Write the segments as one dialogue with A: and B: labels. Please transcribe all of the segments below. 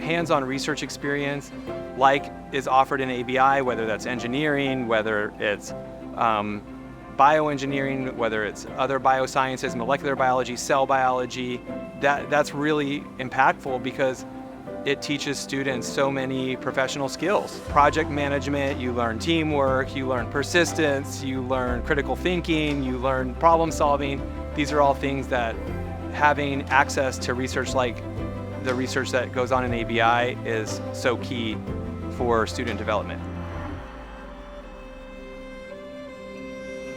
A: Hands-on research experience like is offered in ABI, whether that's engineering, whether it's bioengineering, whether it's other biosciences, molecular biology, cell biology, that's really impactful because it teaches students so many professional skills. Project management, you learn teamwork, you learn persistence, you learn critical thinking, you learn problem solving. These are all things that having access to research like the research that goes on in ABI is so key for student development.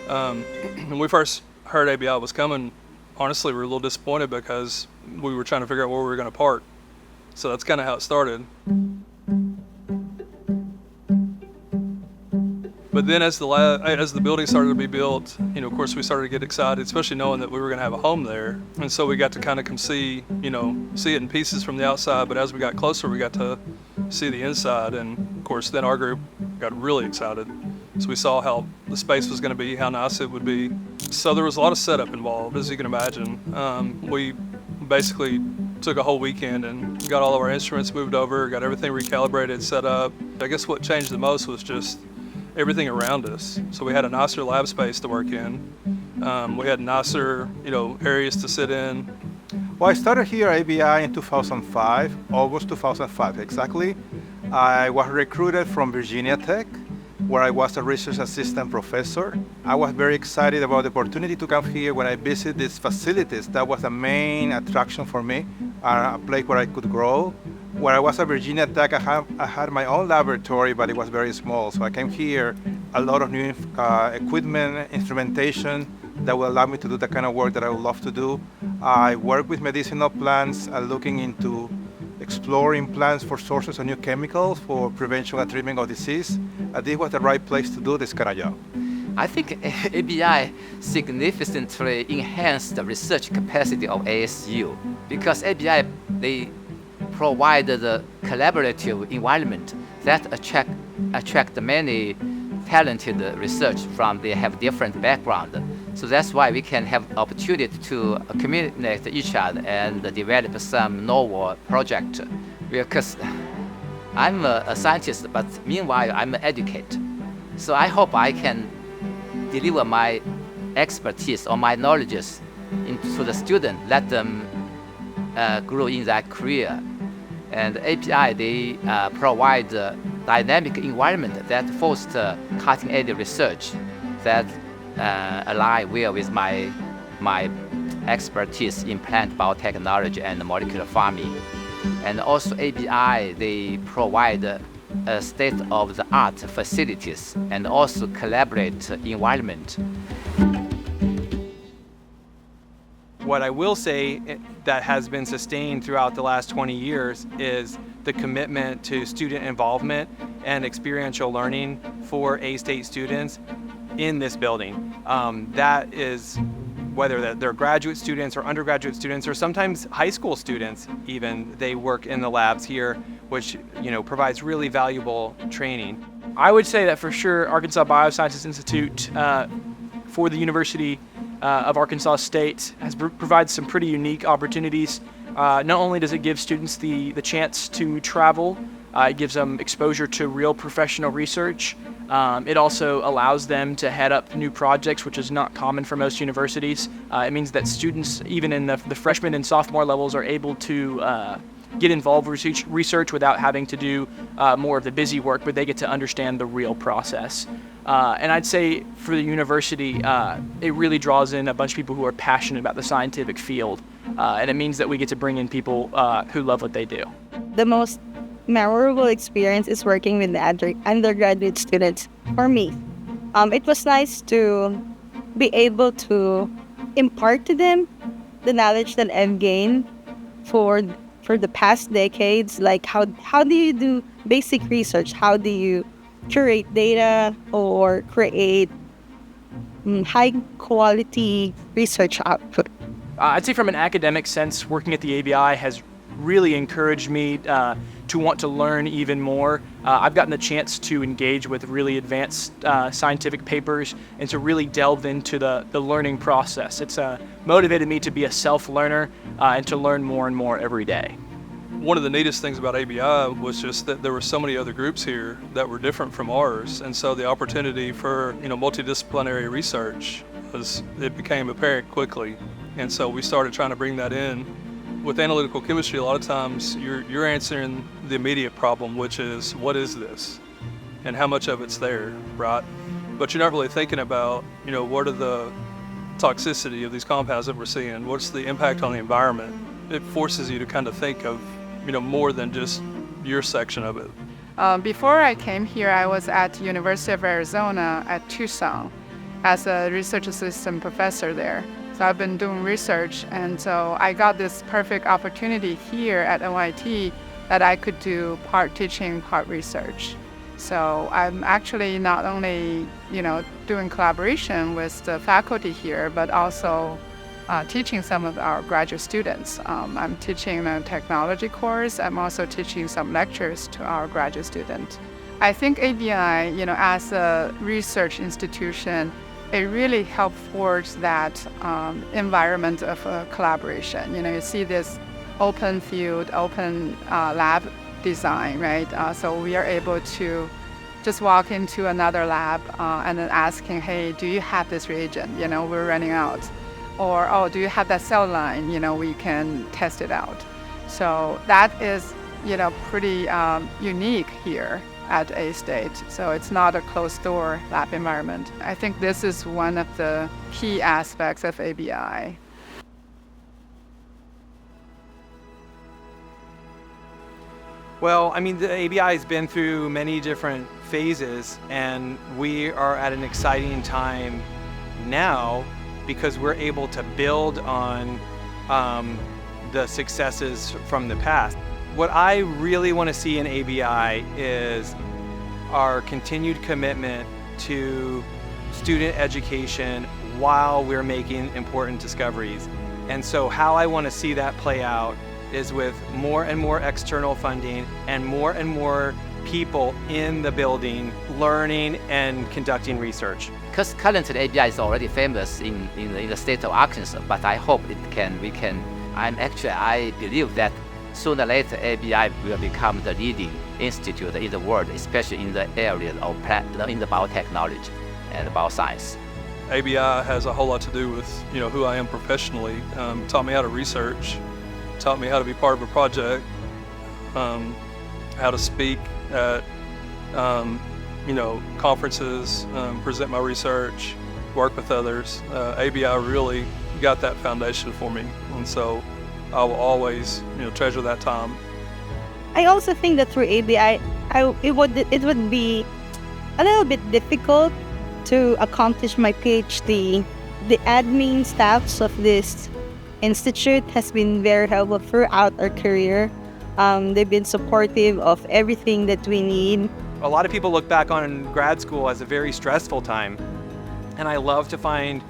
B: When we first heard ABI was coming, honestly, we were a little disappointed because we were trying to figure out where we were going to park. So that's kind of how it started. But then as the building started to be built, of course we started to get excited, especially knowing that we were going to have a home there. And so we got to kind of come see it in pieces from the outside. But as we got closer, we got to see the inside. And of course, then our group got really excited. So we saw how the space was going to be, how nice it would be. So there was a lot of setup involved, as you can imagine. We basically took a whole weekend and got all of our instruments moved over, got everything recalibrated, set up. I guess what changed the most was just everything around us. So we had a nicer lab space to work in. We had nicer, areas to sit in.
C: Well, I started here at ABI in 2005, August 2005 exactly. I was recruited from Virginia Tech, where I was a research assistant professor. I was very excited about the opportunity to come here. When I visited these facilities, that was the main attraction for me, a place where I could grow. When I was at Virginia Tech, I had my own laboratory, but it was very small. So I came here, a lot of new equipment, instrumentation that will allow me to do the kind of work that I would love to do. I work with medicinal plants, looking into exploring plants for sources of new chemicals for prevention and treatment of disease. This was the right place to do this kind of job.
D: I think ABI significantly enhanced the research capacity of ASU because ABI, they provide the collaborative environment that attract many talented research they have different background. So that's why we can have opportunity to communicate each other and develop some novel project. Because I'm a scientist, but meanwhile I'm an educator. So I hope I can deliver my expertise or my knowledge to the student, let them grow in their career. And API, they provide a dynamic environment that fosters cutting-edge research that align well with my expertise in plant biotechnology and molecular farming. And also ABI, they provide state-of-the-art facilities and also collaborate environment.
A: What I will say that has been sustained throughout the last 20 years is the commitment to student involvement and experiential learning for A-State students in this building. That is whether they're graduate students or undergraduate students or sometimes high school students even, they work in the labs here, which provides really valuable training.
E: I would say that for sure Arkansas Biosciences Institute for the University of Arkansas State provides some pretty unique opportunities. Not only does it give students the chance to travel, it gives them exposure to real professional research. It also allows them to head up new projects, which is not common for most universities. It means that students, even in the freshman and sophomore levels, are able to get involved with research without having to do more of the busy work, but they get to understand the real process. And I'd say for the university, it really draws in a bunch of people who are passionate about the scientific field. And it means that we get to bring in people who love what they do.
F: The most memorable experience is working with the undergraduate students for me. It was nice to be able to impart to them the knowledge that I've gained for the past decades. Like how do you do basic research? How do you curate data or create high quality research output?
E: I'd say from an academic sense, working at the ABI has really encouraged me to want to learn even more. I've gotten the chance to engage with really advanced scientific papers and to really delve into the learning process. It's motivated me to be a self-learner and to learn more and more every day.
B: One of the neatest things about ABI was just that there were so many other groups here that were different from ours, and so the opportunity for multidisciplinary research it became apparent quickly, and so we started trying to bring that in. With analytical chemistry, a lot of times you're answering the immediate problem, which is what is this, and how much of it's there, right? But you're not really thinking about what are the toxicity of these compounds that we're seeing, what's the impact on the environment. It forces you to kind of think of more than just your section of it.
G: Before I came here, I was at University of Arizona at Tucson as a research assistant professor there. So I've been doing research, and so I got this perfect opportunity here at NYT that I could do part teaching, part research. So I'm actually not only doing collaboration with the faculty here, but also teaching some of our graduate students. I'm teaching a technology course. I'm also teaching some lectures to our graduate students. I think ABI, as a research institution, it really helped forge that environment of collaboration. You see this open field, open lab design, right? So we are able to just walk into another lab and then asking, hey, do you have this reagent? We're running out. Or, oh, do you have that cell line? We can test it out. So that is, pretty unique here at A-State. So it's not a closed door lab environment. I think this is one of the key aspects of ABI.
A: Well, the ABI has been through many different phases, and we are at an exciting time now because we're able to build on the successes from the past. What I really want to see in ABI is our continued commitment to student education while we're making important discoveries. And so how I want to see that play out is with more and more external funding and more people in the building learning and conducting research.
D: Because currently ABI is already famous in the state of Arkansas, but I hope I believe that sooner or later ABI will become the leading institute in the world, especially in the area of in the biotechnology and bioscience.
B: ABI has a whole lot to do with who I am professionally. Taught me how to research, taught me how to be part of a project, how to speak at conferences, present my research, work with others. ABI really got that foundation for me, and so I will always treasure that time.
F: I also think that through ABI, it would be a little bit difficult to accomplish my PhD. The admin staffs of this institute has been very helpful throughout our career. They've been supportive of everything that we need.
A: A lot of people look back on grad school as a very stressful time, and I love to find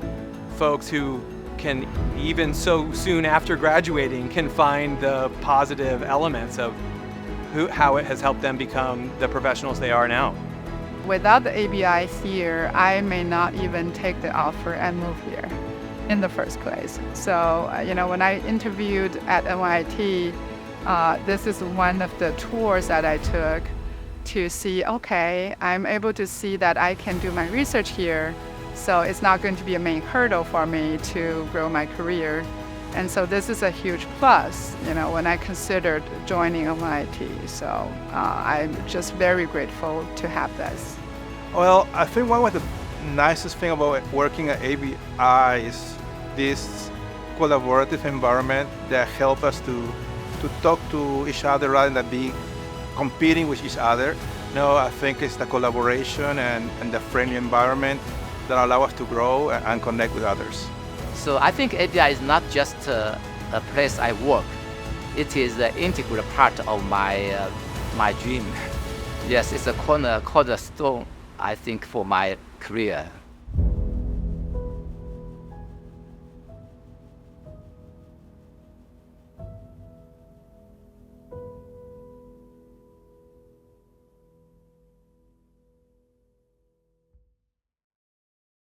A: folks who can, even so soon after graduating, can find the positive elements of how it has helped them become the professionals they are now.
G: Without the ABI here, I may not even take the offer and move here in the first place. So, when I interviewed at NYT, this is one of the tours that I took to see, okay, I'm able to see that I can do my research here, so it's not going to be a main hurdle for me to grow my career. And so this is a huge plus, when I considered joining NYT. So I'm just very grateful to have this.
C: Well, I think one of the nicest thing about working at ABI is this collaborative environment that helps us to talk to each other rather than be competing with each other. I think it's the collaboration and the friendly environment that allow us to grow and connect with others.
D: So I think ABI is not just a place I work. It is an integral part of my dream. Yes, it's a cornerstone, I think, for my career.